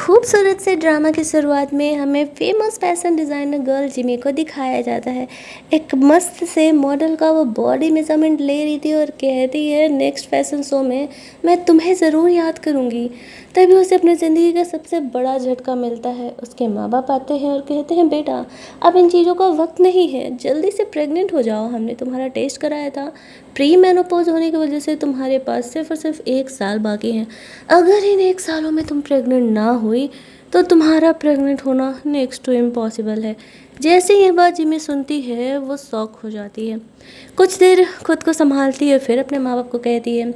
खूबसूरत से ड्रामा की शुरुआत में हमें famous fashion designer girl Jimmy को दिखाया जाता है। एक मस्त से मॉडल का वो बॉडी मेजरमेंट ले रही थी और कहती है नेक्स्ट फैशन शो में मैं तुम्हें ज़रूर याद करूँगी। तभी उसे अपनी ज़िंदगी का सबसे बड़ा झटका मिलता है। उसके माँ बाप आते हैं और कहते हैं बेटा अब इन चीज़ों का वक्त नहीं है, जल्दी से प्रेग्नेंट हो जाओ, हमने तुम्हारा टेस्ट कराया था, प्री मेनोपॉज होने की वजह से तुम्हारे पास सिर्फ और सिर्फ 1 साल बाकी है। अगर इन 1 सालों में तुम प्रेग्नेंट ना हुई तो तुम्हारा प्रेग्नेंट होना नेक्स्ट टू इम्पॉसिबल है। जैसे ही ये बात जिमी सुनती है वो शॉक हो जाती है। कुछ देर खुद को संभालती है, फिर अपने माँ बाप को कहती है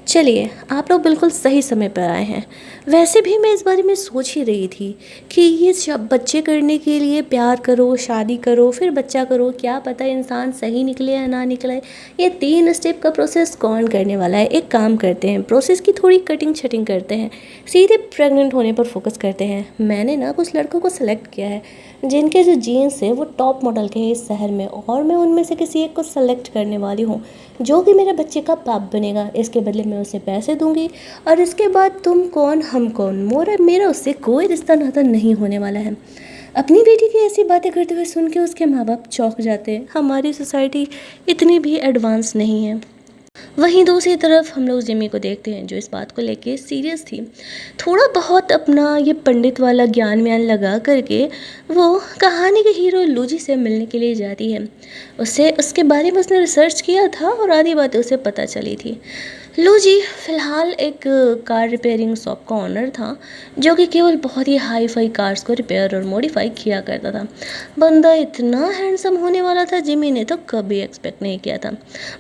चलिए आप लोग बिल्कुल सही समय पर आए हैं। वैसे भी मैं इस बारे में सोच ही रही थी कि ये सब बच्चे करने के लिए प्यार करो, शादी करो, फिर बच्चा करो, क्या पता इंसान सही निकले या ना निकले। ये 3 स्टेप का प्रोसेस कौन करने वाला है। एक काम करते हैं, प्रोसेस की थोड़ी कटिंग छटिंग करते हैं, सीधे प्रेग्नेंट होने पर फोकस करते हैं। मैंने ना कुछ लड़कों को सेलेक्ट किया है जिनके जो जीन्स है वो टॉप मॉडल के हैं इस शहर में, और मैं उनमें से किसी एक को सेलेक्ट करने वाली हूँ जो कि मेरे बच्चे का बाप बनेगा। इसके बदले मैं उसे पैसे दूंगी और इसके बाद तुम कौन हम कौन, मेरा उससे कोई रिश्ता नाता नहीं होने वाला है। अपनी बेटी की ऐसी बातें करते हुए सुन के उसके माँ बाप चौंक जाते हैं। हमारी सोसाइटी इतनी भी एडवांस नहीं है। वहीं दूसरी तरफ हम लोग जिमी को देखते हैं जो इस बात को लेके सीरियस थी। थोड़ा बहुत अपना ये पंडित वाला ज्ञान व्यान लगा करके वो कहानी के हीरो लूजी से मिलने के लिए जाती है। उससे उसके बारे में उसने रिसर्च किया था और आधी बातें उसे पता चली थी। लूजी फ़िलहाल एक कार रिपेयरिंग शॉप का ओनर था जो कि केवल बहुत ही हाई फाई कार्स को रिपेयर और मॉडिफाई किया करता था। बंदा इतना हैंडसम होने वाला था जिमी ने तो कभी एक्सपेक्ट नहीं किया था।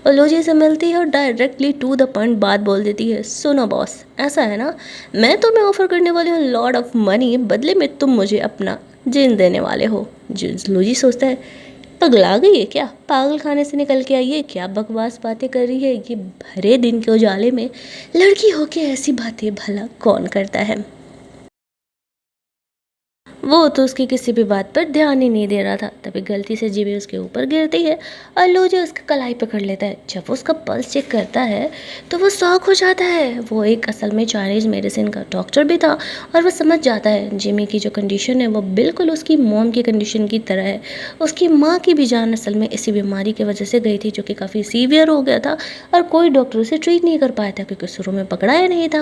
वो लूजी से मिलती है और डायरेक्टली टू द पॉइंट बात बोल देती है, सुनो बॉस ऐसा है ना, मैं तुम्हें ऑफ़र करने वाली हूँ लॉट ऑफ मनी, बदले में तुम मुझे अपना जिन देने वाले हो। लूजी सोचता है पगला गई है क्या, पागल खाने से निकल के आई है क्या, बकवास बातें कर रही है, ये भरे दिन के उजाले में लड़की होके ऐसी बातें भला कौन करता है। वो तो उसकी किसी भी बात पर ध्यान ही नहीं दे रहा था। तभी गलती से जीभी उसके ऊपर गिरती है और लूजी उसका कलाई पकड़ लेता है। जब वो उसका पल्स चेक करता है तो वो शॉक हो जाता है। वो एक असल में चाइनीज़ मेडिसिन का डॉक्टर भी था और वो समझ जाता है जिमी की जो कंडीशन है वो बिल्कुल उसकी मॉम की कंडीशन की तरह है। उसकी माँ की भी जान असल में इसी बीमारी की वजह से गई थी जो कि काफ़ी सीवियर हो गया था और कोई डॉक्टर उसे ट्रीट नहीं कर पाया था क्योंकि शुरू में पकड़ाया नहीं था।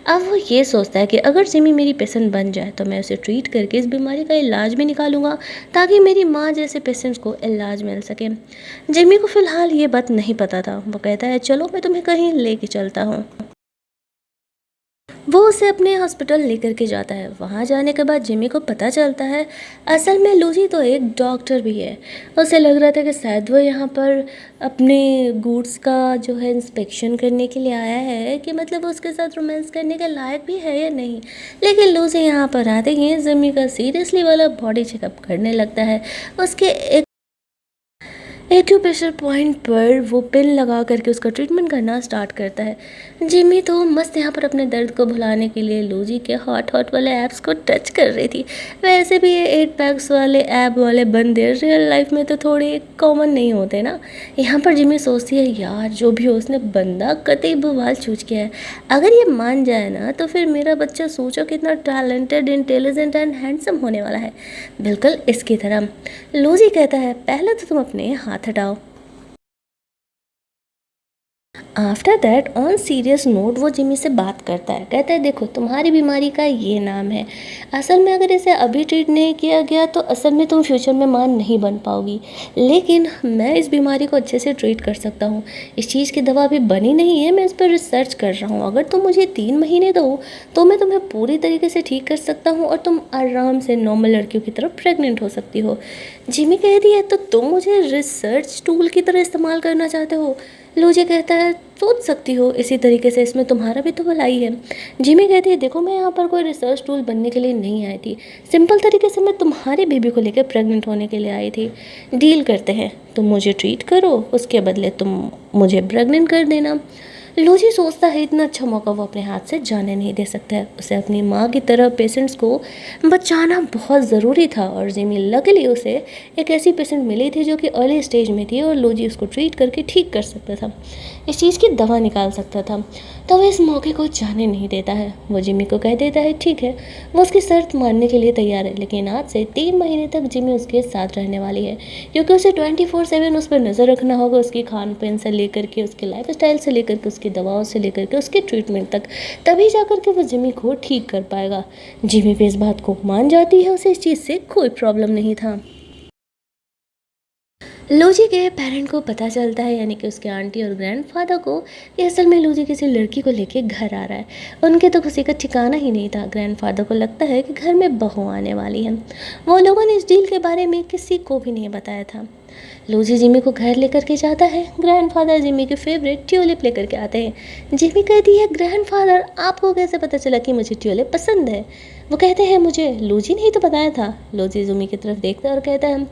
अब वो ये सोचता है कि अगर जिमी मेरी पेशेंट बन जाए तो मैं उसे ट्रीट करके इस बीमारी का इलाज भी निकालूंगा ताकि मेरी माँ जैसे पेशेंट्स को इलाज मिल सके। जिमी को फ़िलहाल ये बात नहीं पता था। वो कहता है चलो मैं तुम्हें कहीं लेके चलता हूँ। वो उसे अपने हॉस्पिटल लेकर के जाता है। वहाँ जाने के बाद जिमी को पता चलता है असल में लूजी तो एक डॉक्टर भी है। उसे लग रहा था कि शायद वो यहाँ पर अपने गुड्स का जो है इंस्पेक्शन करने के लिए आया है कि मतलब वो उसके साथ रोमांस करने के लायक भी है या नहीं। लेकिन लूजी यहाँ पर आते ही जिमी का सीरियसली वाला बॉडी चेकअप करने लगता है। उसके एक्यूप्रेशर पॉइंट पर वो पिन लगा करके उसका ट्रीटमेंट करना स्टार्ट करता है। जिमी तो मस्त यहाँ पर अपने दर्द को भुलाने के लिए लूजी के हॉट हॉट वाले ऐप्स को टच कर रही थी। वैसे भी ये 8 पैक्स वाले ऐप वाले बंदे रियल लाइफ में तो थोड़े कॉमन नहीं होते ना। यहाँ पर जिमी सोचती है यार जो भी हो उसने बंदा कतई बवाल चूज किया है। अगर ये मान जाए ना तो फिर मेरा बच्चा सोचो कितना टैलेंटेड, इंटेलिजेंट एंड हैंडसम होने वाला है, बिल्कुल इसकी तरह। लूजी कहता है पहले तो तुम अपने हाथ हटाओ। After that on serious note वो जिमी से बात करता है। कहता है देखो तुम्हारी बीमारी का ये नाम है, असल में अगर इसे अभी ट्रीट नहीं किया गया तो असल में तुम फ्यूचर में मां नहीं बन पाओगी, लेकिन मैं इस बीमारी को अच्छे से ट्रीट कर सकता हूँ। इस चीज़ की दवा अभी बनी नहीं है, मैं इस पर रिसर्च कर रहा हूँ। अगर तुम मुझे 3 महीने दो तो मैं तुम्हें पूरी तरीके से ठीक कर सकता हूँ और तुम आराम से नॉर्मल लड़कियों की तरफ प्रेग्नेंट हो सकती हो। जिमी कहती है तो तुम मुझे रिसर्च टूल की तरह इस्तेमाल करना चाहते हो। लूजी कहता है सोच सकती हो इसी तरीके से, इसमें तुम्हारा भी तो भलाई है। जिमी कहती है देखो मैं यहाँ पर कोई रिसर्च टूल बनने के लिए नहीं आई थी, सिंपल तरीके से मैं तुम्हारी बेबी को लेकर प्रेग्नेंट होने के लिए आई थी। डील करते हैं, तुम मुझे ट्रीट करो, उसके बदले तुम मुझे प्रेग्नेंट कर देना। लूजी सोचता है इतना अच्छा मौका वो अपने हाथ से जाने नहीं दे सकता है। उसे अपनी माँ की तरह पेशेंट्स को बचाना बहुत ज़रूरी था और जिमी लकीली उसे एक ऐसी पेशेंट मिली थी जो कि अर्ली स्टेज में थी और लूजी उसको ट्रीट करके ठीक कर सकता था, इस चीज़ की दवा निकाल सकता था। तो वो इस मौके को जाने नहीं देता है। वो जिमी को कह देता है ठीक है, वो उसकी शर्त मानने के लिए तैयार है, लेकिन आज से 3 महीने तक जिमी उसके साथ रहने वाली है, क्योंकि उसे 24/7 उस पर नज़र रखना होगा, उसकी खान पान से लेकर के, उसके लाइफ स्टाइल से लेकर के, उसकी दवाओं से लेकर के, उसके ट्रीटमेंट तक। तभी जाकर के वो जिमी को ठीक कर पाएगा। जिमी भी इस बात को मान जाती है, उसे इस चीज़ से कोई प्रॉब्लम नहीं था। लूजी के पेरेंट को पता चलता है, यानी कि उसके आंटी और ग्रैंडफादर को, कि असल में लूजी किसी लड़की को लेके घर आ रहा है। उनके तो खुशी का ठिकाना ही नहीं था। ग्रैंडफादर को लगता है कि घर में बहू आने वाली है। वो लोगों ने इस डील के बारे में किसी को भी नहीं बताया था। लूजी जिमी को घर लेकर के जाता है। ग्रैंडफादर जिमी के फेवरेट ट्यूलिप लेकर के आते हैं। जिमी कहती है ग्रैंडफादर आपको कैसे पता चला कि मुझे ट्यूलिप पसंद है? वो कहते हैं मुझे लूजी ने ही तो बताया था। लूजी जिमी की तरफ देखता है और कहता है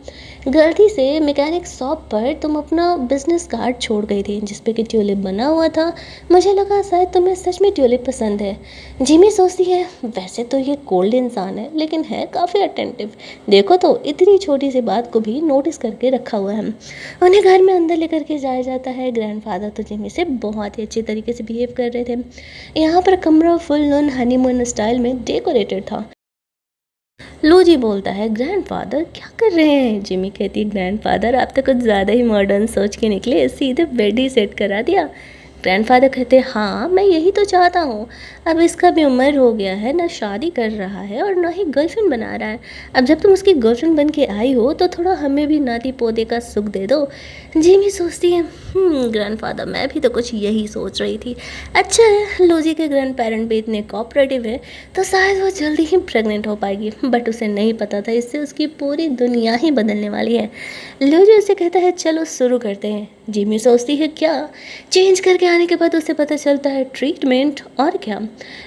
गलती से मैकेनिक शॉप पर तुम अपना बिजनेस कार्ड छोड़ गई थी जिसपे कि ट्यूलिप बना हुआ था। मुझे लगा शायद तुम्हें सच में ट्यूलिप पसंद है। जिमी सोचती है वैसे तो ये कोल्ड इंसान है, लेकिन है काफ़ी अटेंटिव। देखो तो इतनी छोटी सी बात को भी नोटिस करके रखा हुआ है। उन्हें घर में अंदर लेकर के जाया जाता है। ग्रैंडफादर तो जिमी से बहुत ही अच्छे तरीके से बिहेव कर रहे थे। यहाँ पर कमरा फुल ऑन हनीमून स्टाइल में डेकोरेटेड था। लूजी बोलता है ग्रैंडफादर क्या कर रहे हैं? जिमी कहती है ग्रैंडफादर आप तो कुछ ज़्यादा ही मॉडर्न सोच के निकले, सीधे बेड ही सेट करा दिया। ग्रैंडफादर कहते हैं हाँ मैं यही तो चाहता हूँ। अब इसका भी उम्र हो गया है, ना शादी कर रहा है और ना ही गर्लफ्रेंड बना रहा है। अब जब तुम उसकी गर्लफ्रेंड बन के आई हो तो थोड़ा हमें भी नाती पोते का सुख दे दो। जिमी सोचती है ग्रैंडफादर मैं भी तो कुछ यही सोच रही थी। अच्छा है लूजी के ग्रैंड पेरेंट भी इतने कोऑपरेटिव है तो शायद वो जल्दी ही प्रेग्नेंट हो पाएगी, बट उसे नहीं पता था इससे उसकी पूरी दुनिया ही बदलने वाली है। लूजी उसे कहता है चलो शुरू करते हैं। जिमी सोचती है क्या? चेंज करके आने के बाद उसे पता चलता है ट्रीटमेंट और क्या।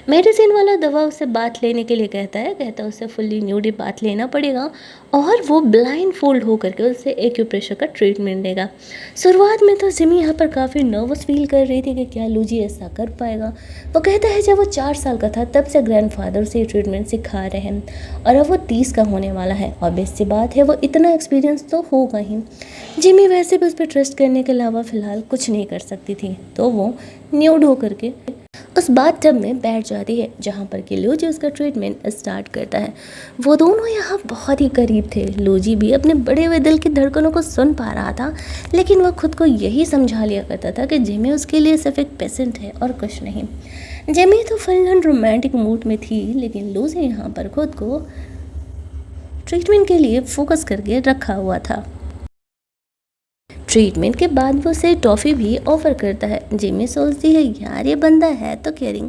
मेडिसिन वाला दवा उसे बात लेने के लिए कहता है उसे फुल्ली न्यूडी बात लेना पड़ेगा और वो ब्लाइंड फोल्ड होकर के उसे एक्यूप्रेशर का ट्रीटमेंट देगा। शुरुआत में तो जिमी यहाँ पर काफ़ी नर्वस फील कर रही थी कि क्या लूजी ऐसा कर पाएगा। वो कहता है जब वो 4 साल का था तब से ग्रैंडफादर से ट्रीटमेंट सिखा रहे हैं और अब वो 30 का होने वाला है और बेस्ट सी बात है वो इतना एक्सपीरियंस तो होगा ही। जिमी वैसे भी उस पर ट्रस्ट करने के अलावा फ़िलहाल कुछ नहीं कर सकती थी, तो वो न्यूड होकर के उस बाथटब में बैठ जाती है जहाँ पर कि लूजी उसका ट्रीटमेंट स्टार्ट करता है। वो दोनों यहाँ बहुत ही करीब थे। लूजी भी अपने बड़े हुए दिल की धड़कनों को सुन पा रहा था, लेकिन वह खुद को यही समझा लिया करता था कि जिमी उसके लिए सिर्फ एक पेशेंट है और कुछ नहीं। जिमी तो फुल ऑन रोमांटिक मूड में थी, लेकिन लूजी यहाँ पर खुद को ट्रीटमेंट के लिए फोकस करके रखा हुआ था। ट्रीटमेंट के बाद वो उसे टॉफ़ी भी ऑफ़र करता है। जिमी सोचती है यार ये बंदा है तो केयरिंग,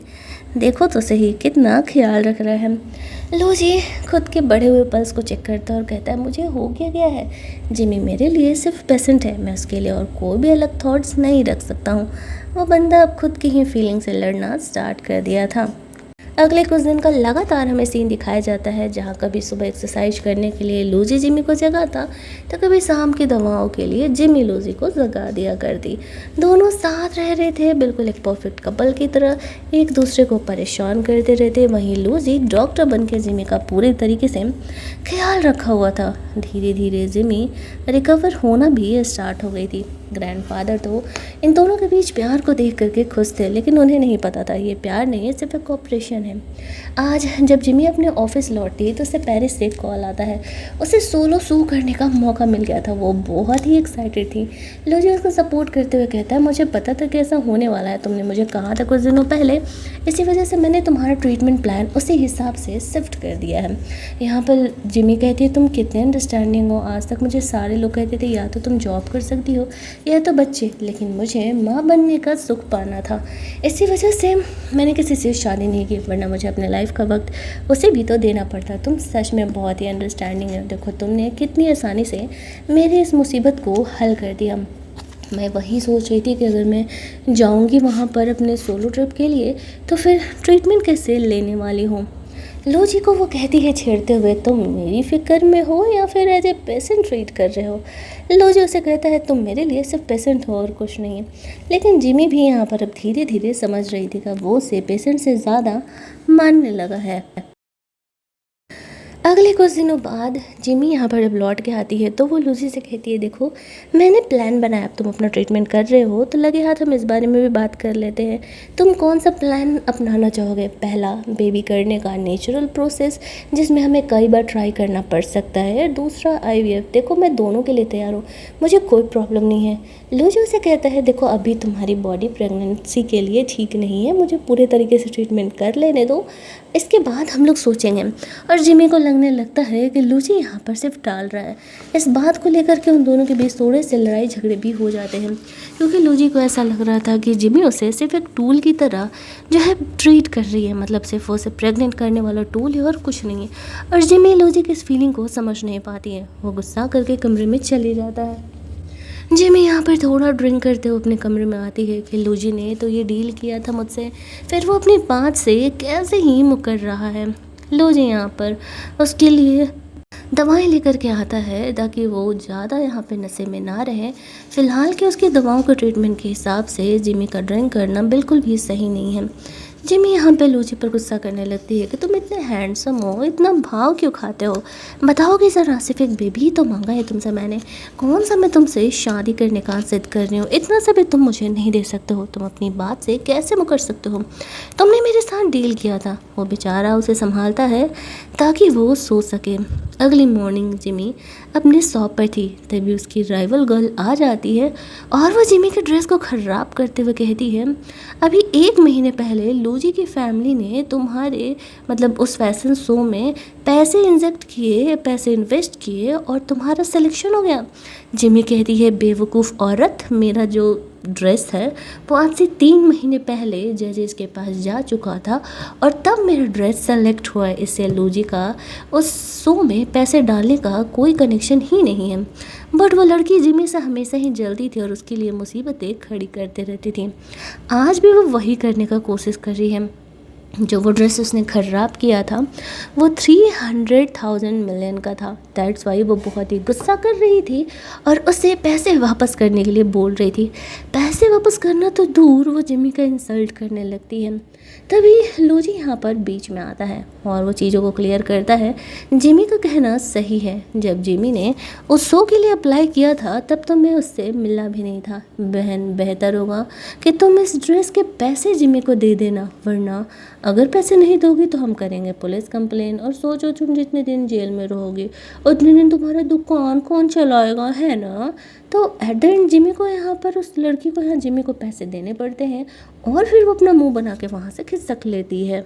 देखो तो सही कितना ख्याल रख रहा है। लूजी खुद के बढ़े हुए पल्स को चेक करता है और कहता है मुझे हो गया है। जिमी मेरे लिए सिर्फ पेशेंट है, मैं उसके लिए और कोई भी अलग थॉट्स नहीं रख सकता हूँ। वो बंदा अब खुद की ही फीलिंग से लड़ना स्टार्ट कर दिया था। अगले कुछ दिन का लगातार हमें सीन दिखाया जाता है जहाँ कभी सुबह एक्सरसाइज करने के लिए लूजी जिमी को जगाता तो कभी शाम की दवाओं के लिए जिमी लूजी को जगा दिया करती। दोनों साथ रह रहे थे बिल्कुल एक परफेक्ट कपल की तरह, एक दूसरे को परेशान करते रहते। वहीं लूजी डॉक्टर बन के जिमी का पूरे तरीके से ख्याल रखा हुआ था। धीरे धीरे जिमी रिकवर होना भी स्टार्ट हो गई थी। ग्रैंडफादर तो इन दोनों के बीच प्यार को देख करके खुश थे, लेकिन उन्हें नहीं पता था ये प्यार नहीं है, सिर्फ एक कॉपरेशन है। आज जब जिमी अपने ऑफिस लौटती है तो उसे पेरिस से कॉल आता है। उसे सोलो शो करने का मौका मिल गया था। वो बहुत ही एक्साइटेड थी। लूजी उसको सपोर्ट करते हुए कहता है मुझे पता था कि ऐसा होने वाला है, तुमने मुझे कहा था कुछ दिनों पहले, इसी वजह से मैंने तुम्हारा ट्रीटमेंट प्लान उसी हिसाब से शिफ्ट कर दिया है। यहाँ पर जिमी कहती है तुम कितने अंडरस्टैंडिंग हो, आज तक मुझे सारे लोग कहते थे या तो तुम जॉब कर सकती हो या तो बच्चे, लेकिन मुझे माँ बनने का सुख पाना था, इसी वजह से मैंने किसी से शादी नहीं की, वरना मुझे अपने लाइफ का वक्त उसे भी तो देना पड़ता। तुम सच में बहुत ही अंडरस्टैंडिंग है, देखो तुमने कितनी आसानी से मेरी इस मुसीबत को हल कर दिया। मैं वही सोच रही थी कि अगर मैं जाऊंगी वहाँ पर अपने सोलो ट्रिप के लिए तो फिर ट्रीटमेंट कैसे लेने वाली हूँ। लूजी को वो कहती है छेड़ते हुए तुम मेरी फिक्र में हो या फिर एज ए पेशेंट ट्रीट कर रहे हो। लूजी उसे कहता है तुम मेरे लिए सिर्फ पेशेंट हो और कुछ नहीं है। लेकिन जिमी भी यहाँ पर अब धीरे धीरे समझ रही थी कि वो उसे पेशेंट से ज़्यादा मानने लगा है। अगले कुछ दिनों बाद जिमी यहाँ पर जब लौट के आती है तो वो लूसी से कहती है, देखो मैंने प्लान बनाया, अब तुम अपना ट्रीटमेंट कर रहे हो तो लगे हाथ हम इस बारे में भी बात कर लेते हैं। तुम कौन सा प्लान अपनाना चाहोगे? पहला, बेबी करने का नेचुरल प्रोसेस जिसमें हमें कई बार ट्राई करना पड़ सकता है। दूसरा IVF। देखो मैं दोनों के लिए तैयार हूँ, मुझे कोई प्रॉब्लम नहीं है। लूसी उसे कहता है, देखो अभी तुम्हारी बॉडी प्रेगनेंसी के लिए ठीक नहीं है, मुझे पूरे तरीके से ट्रीटमेंट कर लेने दो, इसके बाद हम लोग सोचेंगे। और जिमी को लगने लगता है कि लूसी यहाँ पर सिर्फ टाल रहा है। इस बात को लेकर के उन दोनों के बीच थोड़े से लड़ाई झगड़े भी हो जाते हैं, क्योंकि लूसी को ऐसा लग रहा था कि जिमी उसे सिर्फ एक टूल की तरह जो है ट्रीट कर रही है, मतलब सिर्फ उसे प्रेग्नेंट करने वाला टूल है और कुछ नहीं है। और जिमी लूसी की इस फीलिंग को समझ नहीं पाती है, वो गुस्सा करके कमरे में चली जाता है। जिमी यहाँ पर थोड़ा ड्रिंक करते हुए अपने कमरे में आती है कि लूजी ने तो ये डील किया था मुझसे, फिर वो अपनी बात से कैसे ही मुकर रहा है। लूजी यहाँ पर उसके लिए दवाएं लेकर के आता है ताकि वो ज़्यादा यहाँ पे नशे में ना रहे। फ़िलहाल के उसकी दवाओं के ट्रीटमेंट के हिसाब से जिमी का ड्रिंक करना बिल्कुल भी सही नहीं है। जिमी यहाँ पे लूची पर गुस्सा करने लगती है कि तुम इतने हैंडसम हो, इतना भाव क्यों खाते हो? बताओगे ज़रा, सिर्फ एक बेबी ही तो मांगा है तुमसे मैंने, कौन सा मैं तुमसे शादी करने का जिद कर रही हूँ? इतना सा भी तुम मुझे नहीं दे सकते हो? तुम अपनी बात से कैसे मुकर सकते हो? तुमने मेरे साथ डील किया था। वो बेचारा उसे संभालता है ताकि वो सो सके। अगली मॉर्निंग जिमी अपने शॉप पर थी, तभी उसकी राइवल गर्ल आ जाती है और वो जिमी के ड्रेस को ख़राब करते हुए कहती है, अभी 1 महीने पहले लूजी की फैमिली ने तुम्हारे मतलब उस फैशन शो में पैसे इंजेक्ट किए, पैसे इन्वेस्ट किए और तुम्हारा सिलेक्शन हो गया। जिमी कहती है, बेवकूफ़ औरत, मेरा जो ड्रेस है वो आज से 3 महीने पहले जजेस के पास जा चुका था और तब मेरा ड्रेस सेलेक्ट हुआ है। इससे लूजी का उस शो में पैसे डालने का कोई कनेक्शन ही नहीं है। बट वो लड़की जिमी से हमेशा ही जलती थी और उसके लिए मुसीबतें खड़ी करते रहती थी। आज भी वो वही करने का कोशिश कर रही है। जो वो ड्रेस उसने ख़राब किया था वो 300,000 मिलियन का था। दैट्स वाई वो बहुत ही गुस्सा कर रही थी और उसे पैसे वापस करने के लिए बोल रही थी। पैसे वापस करना तो दूर, वो जिमी का इंसल्ट करने लगती है। तभी लूजी यहाँ पर बीच में आता है और वो चीज़ों को क्लियर करता है। जिमी का कहना सही है, जब जिमी ने उस शो के लिए अप्लाई किया था तब तो मैं उससे मिला भी नहीं था। बहन, बेहतर होगा कि तुम इस ड्रेस के पैसे जिमी को दे देना, वरना अगर पैसे नहीं दोगी तो हम करेंगे पुलिस कंप्लेन और सोचो तुम जितने दिन जेल में रहोगी उतने दिन तुम्हारा दुकान कौन चलाएगा, है ना? तो एट द एंड जिमी को यहाँ पर उस लड़की को यहाँ जिमी को पैसे देने पड़ते हैं और फिर वो अपना मुंह बना के वहाँ से खिसक लेती है।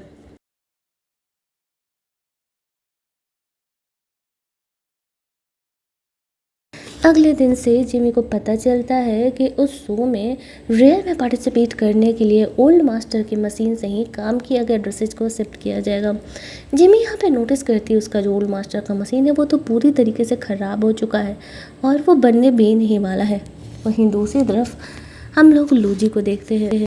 अगले दिन से जिमी को पता चलता है कि उस शो में रियल में पार्टिसिपेट करने के लिए ओल्ड मास्टर की मशीन से ही काम किया गया ड्रेसेज को शिफ्ट किया जाएगा। जिमी यहाँ पे नोटिस करती है उसका जो ओल्ड मास्टर का मशीन है वो तो पूरी तरीके से ख़राब हो चुका है और वो बनने भी नहीं वाला है। वहीं दूसरी तरफ हम लोग लूजी को देखते हैं।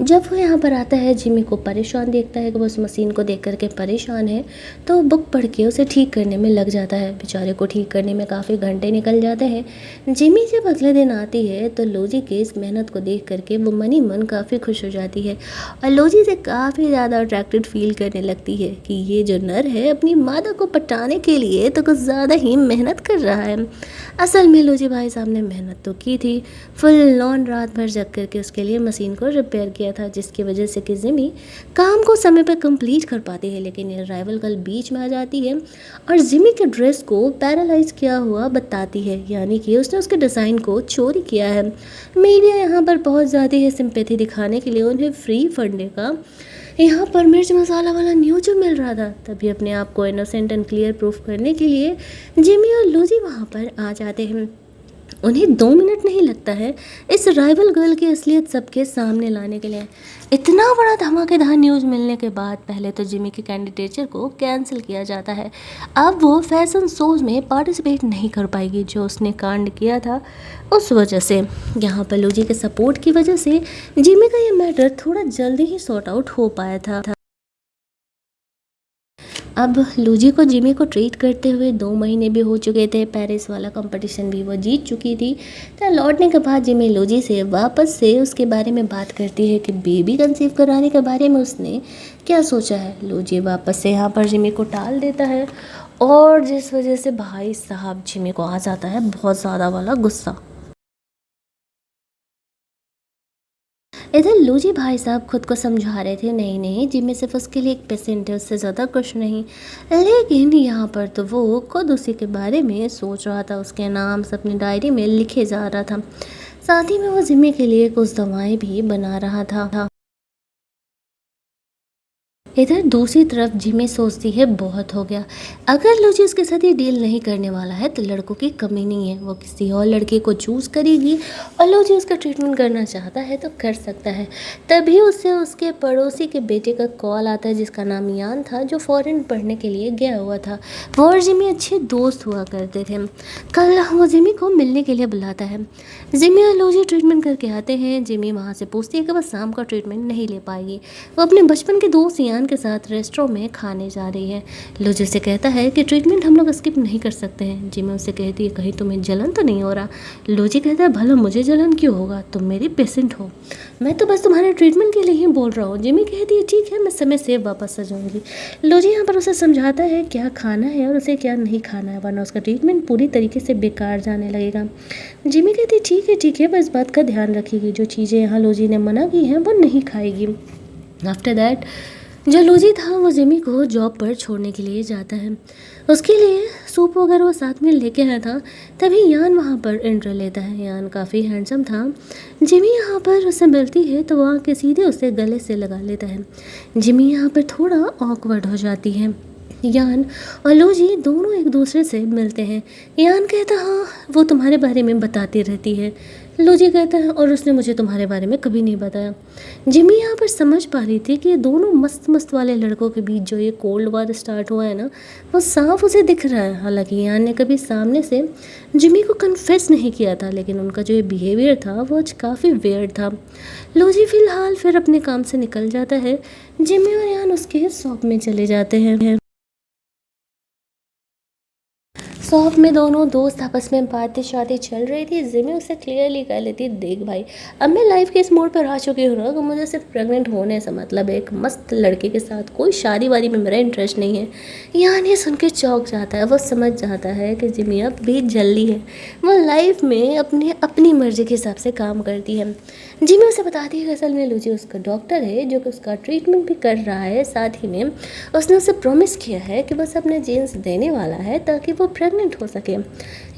जब वो यहाँ पर आता है, जिमी को परेशान देखता है कि वो उस मशीन को देख करके परेशान है, तो बुक पढ़ के उसे ठीक करने में लग जाता है। बेचारे को ठीक करने में काफ़ी घंटे निकल जाते हैं। जिमी जब अगले दिन आती है तो लूजी के इस मेहनत को देख करके वो मन ही मन काफ़ी खुश हो जाती है और लूजी से काफ़ी ज़्यादा अट्रैक्टेड फील करने लगती है कि ये जो नर है अपनी मादा को पटाने के लिए तो कुछ ज़्यादा ही मेहनत कर रहा है। असल में लूजी भाई साहब ने मेहनत तो की थी, फुल ऑन रात भर जग करके उसके लिए मशीन को रिपेयर किया था, जिसकी वजह से कि जिमी काम को समय पर कंप्लीट कर पाती है। लेकिन ये राइवल गर्ल बीच में आ जाती है और जिमी के ड्रेस को पैरालाइज किया हुआ बताती है, यानी कि उसने उसके डिज़ाइन को चोरी किया है। मीडिया यहाँ पर बहुत ज़्यादा है सिंपैथी दिखाने के लिए उन्हें फ्री फंडे का यहाँ पर मिर्च मसाला वाला न्यूज मिल रहा था। तभी अपने आप को इनोसेंट एंड क्लियर प्रूफ करने के लिए जिमी और लूजी वहाँ पर आ जाते हैं। उन्हें 2 मिनट नहीं लगता है इस राइवल गर्ल की असलियत सबके सामने लाने के लिए। इतना बड़ा धमाकेदार न्यूज़ मिलने के बाद पहले तो जिमी के कैंडिडेचर को कैंसिल किया जाता है। अब वो फैशन शोज़ में पार्टिसिपेट नहीं कर पाएगी जो उसने कांड किया था उस वजह से। यहाँ पर लूजी के सपोर्ट की वजह से जिमी का ये मैटर थोड़ा जल्दी ही सॉर्ट आउट हो पाया था। अब लूजी को जिमी को ट्रीट करते हुए 2 महीने भी हो चुके थे। पेरिस वाला कंपटीशन भी वो जीत चुकी थी। तो लौटने के बाद जिमी लूजी से वापस से उसके बारे में बात करती है कि बेबी कंसीव कराने के बारे में उसने क्या सोचा है। लूजी वापस से यहाँ पर जिमी को टाल देता है और जिस वजह से भाई साहब जिमी को आ जाता है बहुत ज़्यादा वाला गुस्सा। इधर लूजी भाई साहब खुद को समझा रहे थे, नहीं नहीं जिमी सिर्फ उसके लिए एक पेशेंट है, उससे ज़्यादा कुछ नहीं। लेकिन यहाँ पर तो वो खुद उसी के बारे में सोच रहा था, उसके नाम से अपनी डायरी में लिखे जा रहा था। साथ ही में वो जिमी के लिए कुछ दवाएं भी बना रहा था। इधर दूसरी तरफ जिमी सोचती है बहुत हो गया, अगर लूजी उसके साथ ये डील नहीं करने वाला है तो लड़कों की कमी नहीं है, वो किसी और लड़के को चूज़ करेगी और लूजी उसका ट्रीटमेंट करना चाहता है तो कर सकता है। तभी उससे उसके पड़ोसी के बेटे का कॉल आता है जिसका नाम यान था, जो फॉरेन पढ़ने के लिए गया हुआ था। वो और जिमी अच्छे दोस्त हुआ करते थे। कल वो जिमी को मिलने के लिए बुलाता है। जिमी और लूजी ट्रीटमेंट करके आते हैं। जिमी वहाँ से पूछती है कि बस शाम का ट्रीटमेंट नहीं ले पाएगी। वो अपने बचपन के दोस्त यान के साथ रेस्टोरेंट में खाने जा रही है। लूजी से कहता है कि ट्रीटमेंट हम लोग स्किप नहीं कर सकते हैं। जिमी उससे कहती है कहीं तुम्हें जलन तो नहीं हो रहा। लूजी कहता है भला मुझे जलन क्यों होगा, तुम मेरी पेशेंट हो, मैं तो बस तुम्हारे ट्रीटमेंट के लिए ही बोल रहा हूँ। जिमी कहती है ठीक है, मैं समय से वापस आ जाऊँगी। लूजी यहाँ पर उसे समझाता है क्या खाना है और उसे क्या नहीं खाना है, वरना उसका ट्रीटमेंट पूरी तरीके से बेकार जाने लगेगा। जिमी कहती है ठीक है, बस बात का ध्यान रखिएगी, जो चीज़ें यहाँ लूजी ने मना की हैं वो नहीं खाएगी। आफ्टर दैट जो लूजी था वो जिमी को जॉब पर छोड़ने के लिए जाता है। उसके लिए सूप वगैरह वो साथ में लेके आया था। तभी यान वहाँ पर एंट्री लेता है। यान काफ़ी हैंडसम था। जिमी यहाँ पर उससे मिलती है तो वो आके सीधे उसे गले से लगा लेता है। जिमी यहाँ पर थोड़ा ऑकवर्ड हो जाती है। यान और लूजी दोनों एक दूसरे से मिलते हैं। यान कहता हाँ वो तुम्हारे बारे में बताती रहती है। लूजी कहता है और उसने मुझे तुम्हारे बारे में कभी नहीं बताया। जिमी यहाँ पर समझ पा रही थी कि ये दोनों मस्त मस्त वाले लड़कों के बीच जो ये कोल्ड वार स्टार्ट हुआ है ना, वो साफ उसे दिख रहा है। हालांकि यान ने कभी सामने से जिमी को कन्फेस नहीं किया था, लेकिन उनका जो ये बिहेवियर था वो आज काफ़ी वियर्ड था। लूजी फिलहाल फिर अपने काम से निकल जाता है। जिमी और यान उसके शॉप में चले जाते हैं। शॉप में दोनों दोस्त आपस में बातें शादी चल रही थी। जिमी उसे क्लियरली कह लेती देख भाई, अब मैं लाइफ के इस मोड़ पर आ चुकी हूँ ना कि मुझे सिर्फ प्रेग्नेंट होने से मतलब है, एक मस्त लड़के के साथ कोई शादी वादी में मेरा इंटरेस्ट नहीं है। यान ये सुन के चौंक जाता है। वो समझ जाता है कि जिमी अब भी जल्दी है, वो लाइफ में अपनी मर्जी के हिसाब से काम करती है। जिमी उसे बताती है कि असल में लूजी उसका डॉक्टर है जो कि उसका ट्रीटमेंट भी कर रहा है। साथ ही में उसने उसे प्रॉमिस किया है कि बस अपने जीन्स देने वाला है ताकि वो प्रेग्नेंट हो सके।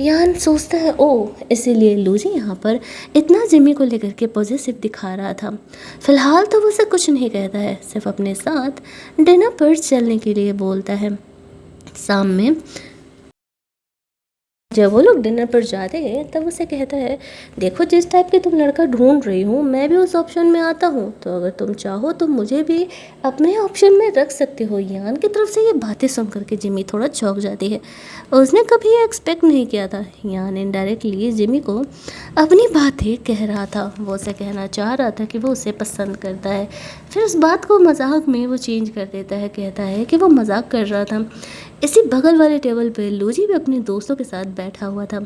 यान सोचता है ओ इसीलिए लूजी यहाँ पर इतना जिमी को लेकर के पॉजिटिव दिखा रहा था। फिलहाल तो वो उसे कुछ नहीं कहता है, सिर्फ अपने साथ डिनर पर चलने के लिए बोलता है। शाम में जब वो लोग डिनर पर जाते हैं तब उसे कहता है देखो जिस टाइप के तुम लड़का ढूंढ रही हूँ मैं भी उस ऑप्शन में आता हूँ, तो अगर तुम चाहो तो मुझे भी अपने ऑप्शन में रख सकते हो। यान की तरफ से ये बातें सुन करके जिमी थोड़ा चौंक जाती है। उसने कभी ये एक्सपेक्ट नहीं किया था। यान इनडायरेक्टली जिमी को अपनी बातें कह रहा था। वो उसे कहना चाह रहा था कि वो उसे पसंद करता है। फिर उस बात को मजाक में वो चेंज कर देता है, कहता है कि वो मजाक कर रहा था। इसी बगल वाले टेबल पे लूजी भी अपने दोस्तों के साथ बैठा हुआ था।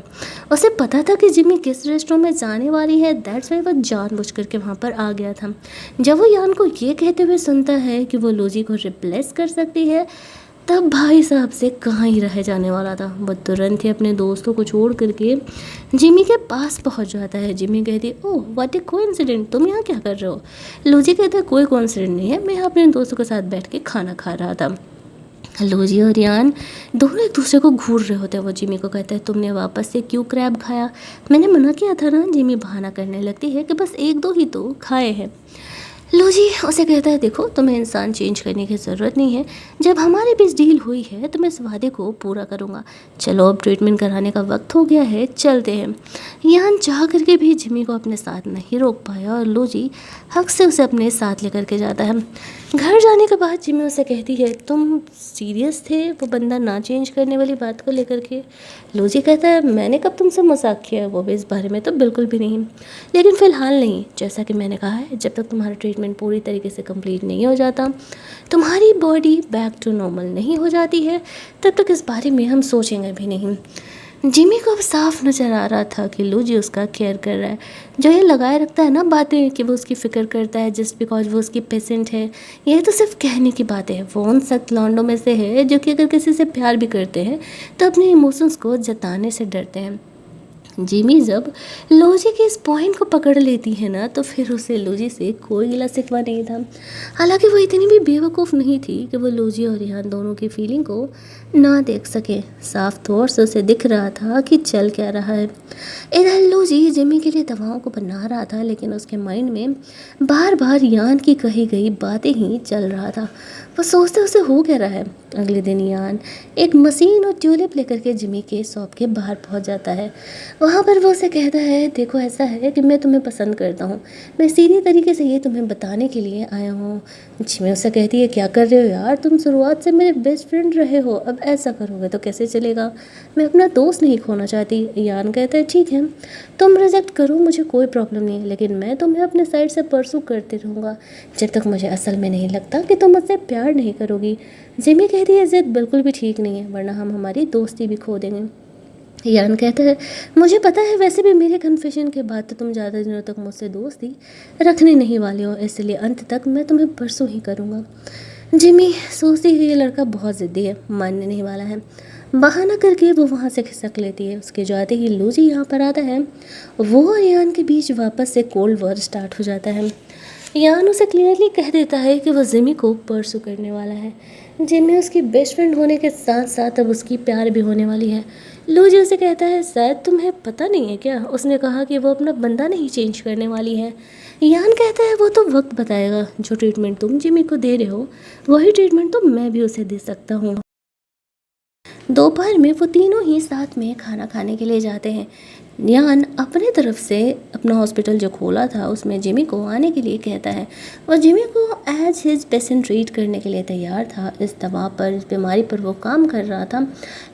उसे पता था कि जिमी किस रेस्टोरेंट में जाने वाली है, दैट्स वाई वो जानबूझ करके वहाँ पर आ गया था। जब वो यान को ये कहते हुए सुनता है कि वो लूजी को रिप्लेस कर सकती है, तब भाई साहब से कहाँ ही रह जाने वाला था। वो तुरंत ही अपने दोस्तों को छोड़ करके जिमी के पास पहुँच जाता है। जिमी कहती ओह व्हाट ए कोइंसिडेंट, तुम यहाँ क्या कर रहे हो। लूजी कहता है कोई कोइंसिडेंट नहीं है, मैं यहाँ अपने दोस्तों के साथ बैठ के खाना खा रहा था। लूजी और यान दोनों एक दूसरे को घूर रहे होते हैं। वो जिमी को कहता है तुमने वापस से क्यों क्रैब खाया, मैंने मना किया था ना। जिमी बहाना करने लगती है कि बस 1-2 ही तो खाए हैं। लूजी उसे कहता है देखो तुम्हें इंसान चेंज करने की ज़रूरत नहीं है, जब हमारे बीच डील हुई है तो मैं इस वादे को पूरा करूँगा। चलो अब ट्रीटमेंट कराने का वक्त हो गया है, चलते हैं। यान चाह करके भी जिमी को अपने साथ नहीं रोक पाया और लूजी हक से उसे अपने साथ लेकर के जाता है। घर जाने के बाद जिमी उसे कहती है, तुम सीरियस थे वो बंदा ना चेंज करने वाली बात को लेकर के? लूजी कहता है, मैंने कब तुमसे मजाक किया है, वो भी इस बारे में तो बिल्कुल भी नहीं, लेकिन फ़िलहाल नहीं। जैसा कि मैंने कहा है, जब तक तुम्हारा ट्रीटमेंट पूरी तरीके से कंप्लीट नहीं हो जाता, तुम्हारी बॉडी बैक टू नॉर्मल नहीं हो जाती है, तब तक इस बारे में हम सोचेंगे भी नहीं। जिमी को अब साफ नज़र आ रहा था कि लूजी उसका केयर कर रहा है। जो ये लगाए रखता है ना बातें कि वो उसकी फ़िक्र करता है जस्ट बिकॉज वो उसकी पेशेंट है, ये तो सिर्फ कहने की बातें हैं। वो उन सख्त लौंडों में से है जो कि अगर किसी से प्यार भी करते हैं तो अपने इमोशंस को जताने से डरते हैं। जिमी जब लूजी के इस पॉइंट को पकड़ लेती है ना, तो फिर उसे लूजी से कोई गिला शिकवा नहीं था। हालांकि वो इतनी भी बेवकूफ़ नहीं थी कि वो लूजी और रिहान दोनों की फीलिंग को ना देख सके। साफ तौर से उसे दिख रहा था कि चल क्या रहा है। इधर लूजी जिमी के लिए दवाओं को बना रहा था, लेकिन उसके माइंड में बार बार यान की कही गई बातें ही चल रहा था। वो सोचते उसे हो क्या रहा है। अगले दिन यान एक मशीन और ट्यूलिप लेकर के जिमी के शॉप के बाहर पहुंच जाता है। वहाँ पर वो उसे कहता है, देखो ऐसा है कि मैं तुम्हें पसंद करता हूँ, मैं सीधी तरीके से ये तुम्हें बताने के लिए आया हूँ। जिमी उससे कहती है, क्या कर रहे हो यार, तुम शुरुआत से मेरे बेस्ट फ्रेंड रहे हो, अब ऐसा करोगे तो कैसे चलेगा, मैं अपना दोस्त नहीं खोना चाहती। यान कहता है, ठीक है तुम रिजेक्ट करो, मुझे कोई प्रॉब्लम नहीं है, लेकिन मैं तुम्हें अपने साइड से परसू करते रहूँगा जब तक मुझे असल में नहीं लगता कि तुम मुझसे प्यार नहीं करोगी। जिमी कहती है, जिद बिल्कुल भी ठीक नहीं है, वरना हम हमारी दोस्ती भी खो देंगे। यान कहता है, मुझे पता है, वैसे भी मेरे कन्फेशन के बाद तो तुम ज़्यादा दिनों तक मुझसे दोस्ती रखने नहीं वाले हो, इसलिए अंत तक मैं तुम्हें परसों ही करूँगा। जिमी सोचती है ये लड़का बहुत ज़िद्दी है, मानने नहीं वाला है। बहाना करके वो वहाँ से खिसक लेती है। उसके जाते ही लूजी यहाँ पर आता है। वो और यान के बीच वापस से कोल्ड वॉर स्टार्ट हो जाता है। यान उसे क्लियरली कह देता है कि वो जिमी को परसू करने वाला है। जिमी उसकी बेस्ट फ्रेंड होने के साथ साथ अब उसकी प्यार भी होने वाली है। लूजी उसे कहता है, शायद तुम्हें पता नहीं है क्या, उसने कहा कि वो अपना बंदा नहीं चेंज करने वाली है। यान कहता है, वो तो वक्त बताएगा, जो ट्रीटमेंट तुम जिमी को दे रहे हो वही ट्रीटमेंट तो मैं भी उसे दे सकता हूँ। दोपहर में वो तीनों ही साथ में खाना खाने के लिए जाते हैं। यान अपने तरफ से अपना हॉस्पिटल जो खोला था उसमें जिमी को आने के लिए कहता है। और जिमी को एज हिज पेशेंट ट्रीट करने के लिए तैयार था। इस दवा पर, इस बीमारी पर वो काम कर रहा था,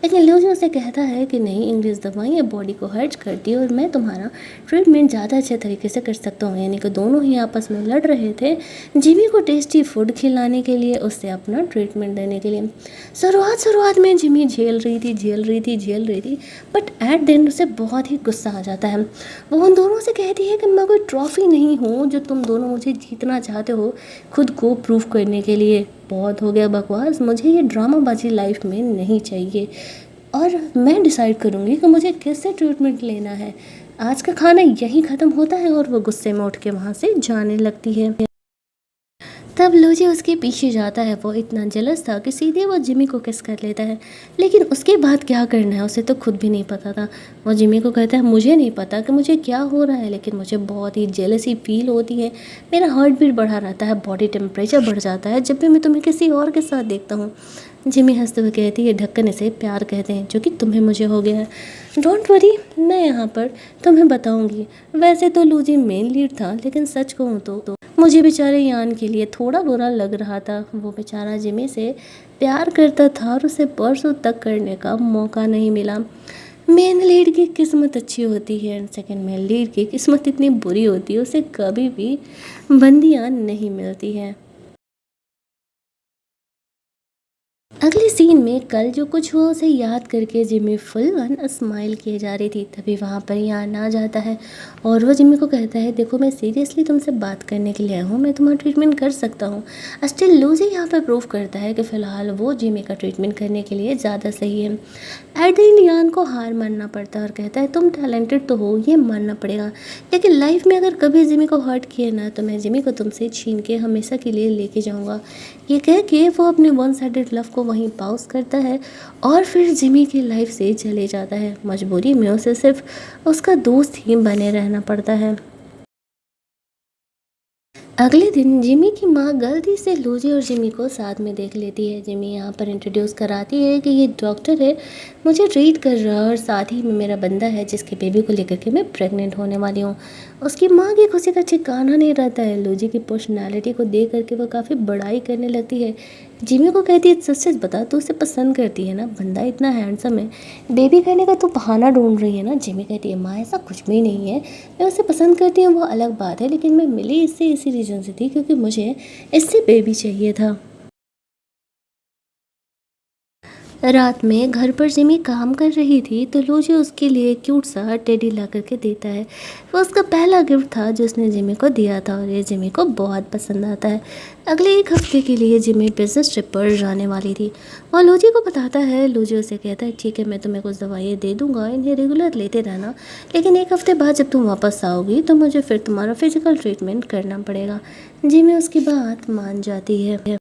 लेकिन लूजी उसे कहता है कि नहीं, इंग्लिश दवाइयाँ बॉडी को हर्ट करती है और मैं तुम्हारा ट्रीटमेंट ज़्यादा अच्छे तरीके से कर सकता हूँ। यानी कि दोनों ही आपस में लड़ रहे थे, जिमी को टेस्टी फूड खिलाने के लिए, उससे अपना ट्रीटमेंट देने के लिए। शुरुआत में जिमी झेल रही थी, बट एट द एंड उसे बहुत ही गुस्सा आ जाता है। वो उन दोनों से कहती है कि मैं कोई ट्रॉफी नहीं हूँ जो तुम दोनों मुझे जीतना चाहते हो खुद को प्रूव करने के लिए। बहुत हो गया बकवास, मुझे ये ड्रामाबाजी लाइफ में नहीं चाहिए और मैं डिसाइड करूँगी कि मुझे किससे ट्रीटमेंट लेना है। आज का खाना यहीं ख़त्म होता है। और वो गुस्से में उठ के वहाँ से जाने लगती है। तब लूजी उसके पीछे जाता है। वो इतना जलस था कि सीधे वो जिमी को किस कर लेता है, लेकिन उसके बाद क्या करना है उसे तो खुद भी नहीं पता था। वो जिमी को कहता है, मुझे नहीं पता कि मुझे क्या हो रहा है, लेकिन मुझे बहुत ही जेलसी फील होती है, मेरा हार्ट बीट बढ़ा रहता है, बॉडी टेम्परेचर बढ़ जाता है जब भी मैं तुम्हें किसी और के साथ देखता हूँ। जिमी हंसते हुए कहती है, ढक्कन इसे प्यार कहते हैं, जो कि तुम्हें मुझे हो गया है। डोंट वरी, मैं यहाँ पर तुम्हें बताऊँगी। वैसे तो लूजी मेन लीड था, लेकिन सच कहूँ तो मुझे बेचारे यान के लिए थोड़ा बुरा लग रहा था। वो बेचारा जिमी से प्यार करता था और उसे बरसों तक करने का मौका नहीं मिला। मेन लीड की किस्मत अच्छी होती है, सेकंड मेन लीड की किस्मत इतनी बुरी होती है, उसे कभी भी बंदियाँ नहीं मिलती हैं। अगले सीन में कल जो कुछ हुआ उसे याद करके जिमी फुल ऑन स्माइल किए जा रही थी। तभी वहाँ पर यान आ जाता है और वो जिमी को कहता है, देखो मैं सीरियसली तुमसे बात करने के लिए आया हूँ, मैं तुम्हारा ट्रीटमेंट कर सकता हूँ। स्टिल लूजी यहाँ पर प्रूव करता है कि फ़िलहाल वो जिमी का ट्रीटमेंट करने के लिए ज़्यादा सही है। एट द एंड यान को हार मानना पड़ता है और कहता है, तुम टैलेंटेड तो हो, ये मानना पड़ेगा, लेकिन लाइफ में अगर कभी जिमी को हर्ट किए ना तो मैं जिमी को तुमसे छीन के हमेशा के लिए लेके जाऊँगा। ये कह के वो अपने वन साइडेड लव को वहीं पाउस करता है और फिर जिमी की लाइफ से चले जाता है। मजबूरी में उसे सिर्फ उसका दोस्त ही बने रहना पड़ता है। अगले दिन जिमी की माँ गलती से लूजी और जिमी को साथ में देख लेती है। जिमी यहाँ पर इंट्रोड्यूस कराती है कि ये डॉक्टर है, मुझे ट्रीट कर रहा और साथ ही में मेरा बंदा है जिसके बेबी को लेकर के मैं प्रेग्नेंट होने वाली हूँ। उसकी माँ की खुशी का ठिकाना नहीं रहता है। लूजी की पर्सनालिटी को देख करके वो काफ़ी बड़ाई करने लगती है। जिमी को कहती है सच सच बता तू उसे पसंद करती है ना, बंदा इतना हैंडसम है, बेबी करने का तू बहाना ढूंढ रही है ना। जिमी कहती है माँ ऐसा कुछ भी नहीं है, मैं उसे पसंद करती हूँ वो अलग बात है, लेकिन मैं मिली इससे इसी रीज़न से थी क्योंकि मुझे इससे बेबी चाहिए था। रात में घर पर जिमी काम कर रही थी तो लूजी उसके लिए क्यूट सा टेडी ला करके देता है। वो उसका पहला गिफ्ट था जो उसने जिमी को दिया था और ये जिमी को बहुत पसंद आता है। अगले एक हफ्ते के लिए जिमी बिजनेस ट्रिप पर जाने वाली थी। वो लूजी को बताता है। लूजी उसे कहता है ठीक है मैं तुम्हें कुछ दवाइयाँ दे दूंगा, इन्हें रेगुलर लेते रहना, लेकिन एक हफ्ते बाद जब तुम वापस आओगी तो मुझे फिर तुम्हारा फिजिकल ट्रीटमेंट करना पड़ेगा। जिमी उसकी बात मान जाती है।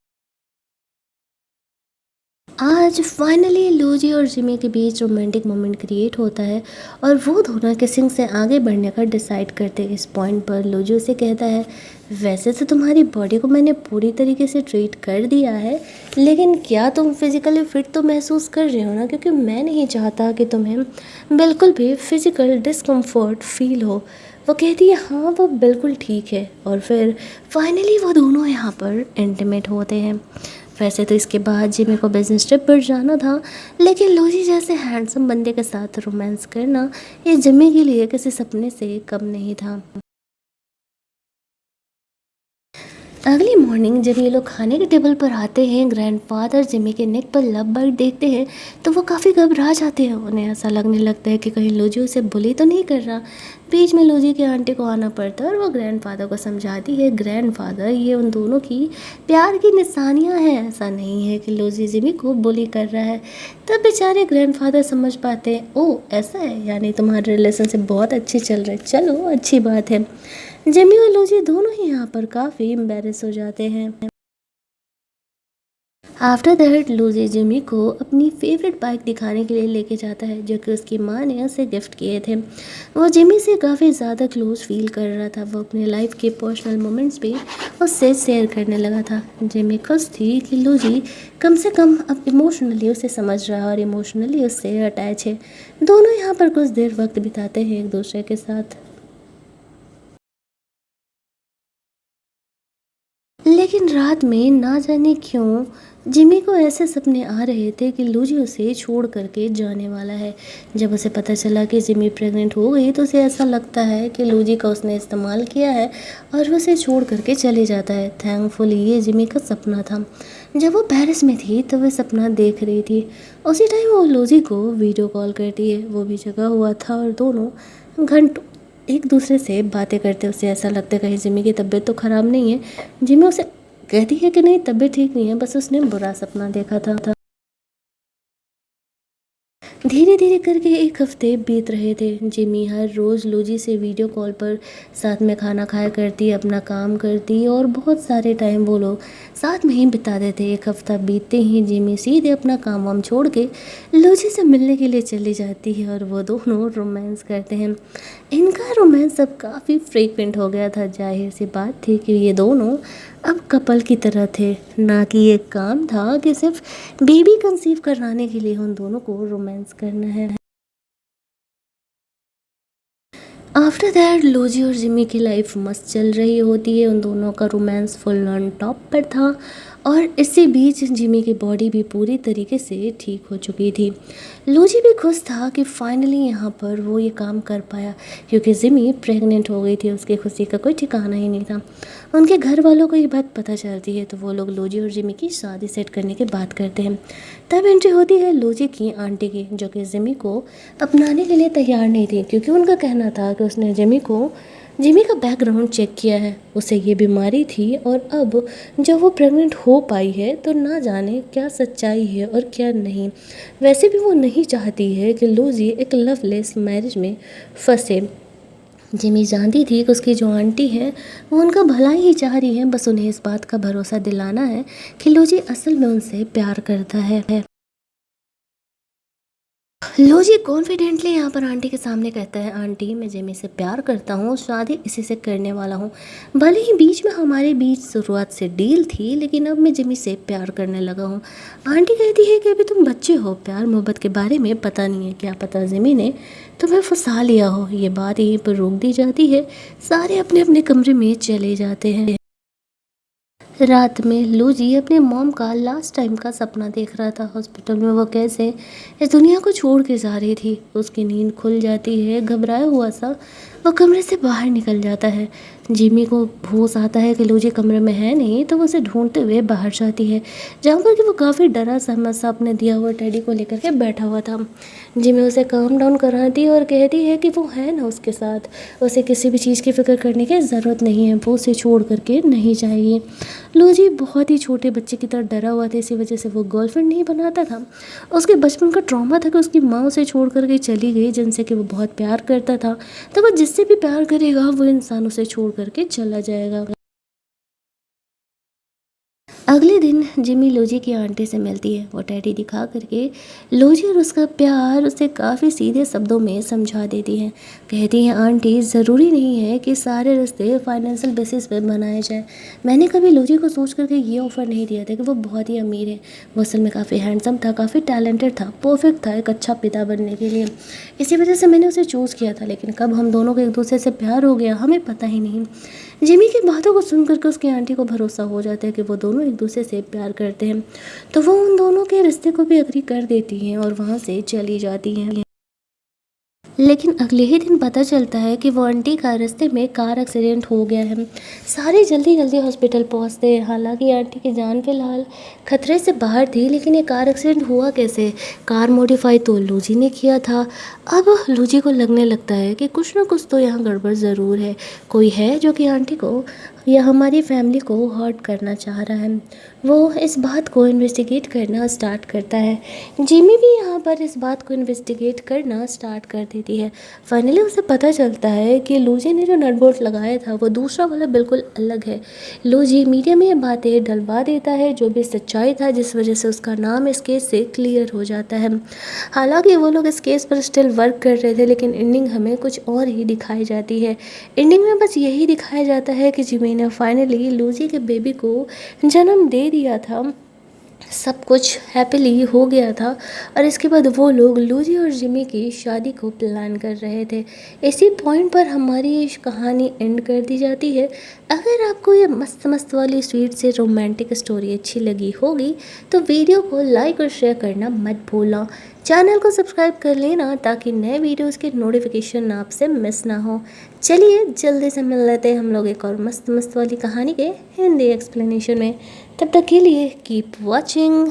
आज फाइनली लूजी और जिमी के बीच रोमांटिक मोमेंट क्रिएट होता है और वो दोनों किसिंग से आगे बढ़ने का डिसाइड करते हैं। इस पॉइंट पर लूजी उसे कहता है वैसे तो तुम्हारी बॉडी को मैंने पूरी तरीके से ट्रीट कर दिया है, लेकिन क्या तुम फिज़िकली फिट तो महसूस कर रहे हो ना, क्योंकि मैं नहीं चाहता कि तुम्हें बिल्कुल भी फिज़िकल डिस्कम्फर्ट फील हो। वो कहती है हाँ वो बिल्कुल ठीक है और फिर फाइनली वो दोनों यहाँ पर इंटीमेट होते हैं। वैसे तो इसके बाद जिमी को बिजनेस ट्रिप पर जाना था, लेकिन लूजी जैसे हैंडसम बंदे के साथ रोमांस करना ये जिमी के लिए किसी सपने से कम नहीं था। अगली मॉर्निंग जब ये लोग खाने के टेबल पर आते हैं, ग्रैंडफादर जिमी के नेक पर लव बाइट देखते हैं तो वो काफ़ी घबरा जाते हैं। उन्हें ऐसा लगने लगता है कि कहीं लूजी उसे बुली तो नहीं कर रहा। बीच में लूजी के आंटी को आना पड़ता है और वो ग्रैंडफादर को समझाती है ग्रैंडफादर ये उन दोनों की प्यार की निशानियाँ हैं, ऐसा नहीं है कि लूजी जिमी को बुली कर रहा है। तब बेचारे ग्रैंडफादर समझ पाते हैं ओह ऐसा है, यानी तुम्हारे रिलेशनशिप बहुत अच्छी चल रहे, चलो अच्छी बात है। जिमी और लूजी दोनों ही यहाँ पर काफ़ी एम्बेरस हो जाते हैं। आफ्टर दैट लूजी जिमी को अपनी फेवरेट बाइक दिखाने के लिए लेके जाता है जो कि उसकी माँ ने उसे गिफ्ट किए थे। वो जिमी से काफ़ी ज़्यादा क्लोज फील कर रहा था। वो अपने लाइफ के पर्सनल मोमेंट्स भी उससे शेयर करने लगा था। जिमी खुश थी कि लूजी कम से कम अब इमोशनली उसे समझ रहा है और इमोशनली उससे अटैच है। दोनों यहाँ पर कुछ देर वक्त बिताते हैं एक दूसरे के साथ। लेकिन रात में ना जाने क्यों जिमी को ऐसे सपने आ रहे थे कि लूजी उसे छोड़ करके जाने वाला है। जब उसे पता चला कि जिमी प्रेग्नेंट हो गई तो उसे ऐसा लगता है कि लूजी का उसने इस्तेमाल किया है और वो उसे छोड़ करके चले जाता है। थैंकफुली ये जिमी का सपना था। जब वो पेरिस में थी तो वह सपना देख रही थी। उसी टाइम वो लूजी को वीडियो कॉल करती है। वो भी जगा हुआ था और दोनों घंटों एक दूसरे से बातें करते। उसे ऐसा लगता है कहीं जिमी की तबीयत तो ख़राब नहीं है। जिमी उसे कहती है कि नहीं तबीयत ठीक नहीं है, बस उसने बुरा सपना देखा था। धीरे धीरे करके एक हफ्ते बीत रहे थे। जिमी हर रोज़ लूजी से वीडियो कॉल पर साथ में खाना खाया करती, अपना काम करती और बहुत सारे टाइम वो लोग साथ में ही बिता देते। एक हफ्ता बीतते ही जिमी सीधे अपना काम वाम छोड़ के लूजी से मिलने के लिए चली जाती है और वो दोनों रोमांस करते हैं। इनका रोमांस अब काफ़ी फ्रीक्वेंट हो गया था। जाहिर सी बात थी कि ये दोनों अब कपल की तरह थे, ना कि ये काम था कि सिर्फ बेबी कंसीव कराने के लिए उन दोनों को रोमांस करना है। आफ्टर दैट लूजी और जिमी की लाइफ मस्त चल रही होती है। उन दोनों का रोमांस फुल ऑन टॉप पर था और इसी बीच जिमी की बॉडी भी पूरी तरीके से ठीक हो चुकी थी। लूजी भी खुश था कि फाइनली यहाँ पर वो ये काम कर पाया, क्योंकि जिमी प्रेग्नेंट हो गई थी। उसकी खुशी का कोई ठिकाना ही नहीं था। उनके घर वालों को ये बात पता चलती है तो वो लोग लूजी और जिमी की शादी सेट करने की बात करते हैं। तब एंट्री होती है लूजी की आंटी की, जो कि जिमी को अपनाने के लिए तैयार नहीं थी, क्योंकि उनका कहना था कि उसने जिमी का बैकग्राउंड चेक किया है, उसे ये बीमारी थी और अब जब वो प्रेग्नेंट हो पाई है तो ना जाने क्या सच्चाई है और क्या नहीं। वैसे भी वो नहीं चाहती है कि लूजी एक लवलेस मैरिज में फंसे। जिमी जानती थी कि उसकी जो आंटी है वो उनका भला ही चाह रही है, बस उन्हें इस बात का भरोसा दिलाना है कि लूजी असल में उनसे प्यार करता है। लो जी कॉन्फिडेंटली यहाँ पर आंटी के सामने कहता है, आंटी मैं जिमी से प्यार करता हूँ, शादी इसी से करने वाला हूँ। भले ही बीच में हमारे बीच शुरुआत से डील थी, लेकिन अब मैं जिमी से प्यार करने लगा हूँ। आंटी कहती है कि अभी तुम बच्चे हो, प्यार मोहब्बत के बारे में पता नहीं है, क्या पता जिमी ने तुम्हें फंसा लिया हो। ये बात यहीं पर रोक दी जाती है, सारे अपने अपने कमरे में चले जाते हैं। रात में लूजी अपने मॉम का लास्ट टाइम का सपना देख रहा था। हॉस्पिटल में वो कैसे इस दुनिया को छोड़ के जा रही थी। उसकी नींद खुल जाती है, घबराया हुआ सा वो कमरे से बाहर निकल जाता है। जिमी को होश आता है कि लूजी कमरे में है नहीं, तो वो उसे ढूंढते हुए बाहर जाती है, जहाँ पर कि वो काफ़ी डरा सहमा सा अपने दिया हुआ टेडी को लेकर के बैठा हुआ था। जिमी उसे काम डाउन कराती है और कहती है कि वो है ना उसके साथ, उसे किसी भी चीज़ की फ़िक्र करने की ज़रूरत नहीं है, वो उसे छोड़ करके नहीं जाएगी। लूजी बहुत ही छोटे बच्चे की तरह डरा हुआ था, इसी वजह से वो गर्लफ्रेंड नहीं बनाता था। उसके बचपन का ट्रॉमा था कि उसकी माँ उसे छोड़ करके चली गई, जिनसे कि वो बहुत प्यार करता था। तो वो जिससे भी प्यार करेगा वो इंसान उसे छोड़ करके चला जाएगा। अगले दिन जिमी लोजी की आंटी से मिलती है। वो टेडी दिखा करके लोजी और उसका प्यार उसे काफ़ी सीधे शब्दों में समझा देती है। कहती हैं, आंटी ज़रूरी नहीं है कि सारे रिश्ते फाइनेंशियल बेसिस पे बनाए जाए। मैंने कभी लोजी को सोच करके ये ऑफ़र नहीं दिया था कि वो बहुत ही अमीर है। वो असल में काफ़ी हैंडसम था, काफ़ी टैलेंटेड था, परफेक्ट था एक अच्छा पिता बनने के लिए। इसी वजह से मैंने उसे चूज़ किया था, लेकिन कब हम दोनों को एक दूसरे से प्यार हो गया हमें पता ही नहीं। जिमी की बातों को सुन करके उसकी आंटी को भरोसा हो जाता है कि वो दोनों एक दूसरे से प्यार करते हैं, तो वो उन दोनों के रिश्ते को भी एग्री कर देती हैं और वहाँ से चली जाती हैं। लेकिन अगले ही दिन पता चलता है कि वो आंटी का रास्ते में कार एक्सीडेंट हो गया है। सारे जल्दी जल्दी हॉस्पिटल पहुंचते हैं। हालांकि आंटी की जान फिलहाल खतरे से बाहर थी, लेकिन ये कार एक्सीडेंट हुआ कैसे? कार मॉडिफाई तो लूजी ने किया था। अब लूजी को लगने लगता है कि कुछ ना कुछ तो यहाँ गड़बड़ ज़रूर है, कोई है जो कि आंटी को या हमारी फैमिली को हर्ट करना चाह रहा है। वो इस बात को इन्वेस्टिगेट करना स्टार्ट करता है। जिमी भी यहाँ पर इस बात को इन्वेस्टिगेट करना स्टार्ट कर देती है। फाइनली उसे पता चलता है कि लूजी ने जो नट बोल्ट लगाया था वो दूसरा वाला बिल्कुल अलग है। लूजी मीडिया में ये बातें डलवा देता है जो भी सच्चाई था, जिस वजह से उसका नाम इस केस से क्लियर हो जाता है। हालांकि वो लोग इस केस पर स्टिल वर्क कर रहे थे, लेकिन एंडिंग हमें कुछ और ही दिखाई जाती है। एंडिंग में बस यही दिखाया जाता है कि जिमी ने फाइनली लूजी के बेबी को जन्म दे दिया था, सब कुछ हैप्पीली हो गया था, और इसके बाद वो लोग लूजी और जिमी की शादी को प्लान कर रहे थे। इसी पॉइंट पर हमारी ये कहानी एंड कर दी जाती है। अगर आपको ये मस्त मस्त वाली स्वीट से रोमांटिक स्टोरी अच्छी लगी होगी तो वीडियो को लाइक और शेयर करना मत भूलना। चैनल को सब्सक्राइब कर लेना ताकि नए वीडियोस के नोटिफिकेशन आपसे मिस ना हो। चलिए जल्दी से मिल लेते हैं हम लोग एक और मस्त मस्त वाली कहानी के हिंदी एक्सप्लेनेशन में। तब तक के लिए कीप वॉचिंग।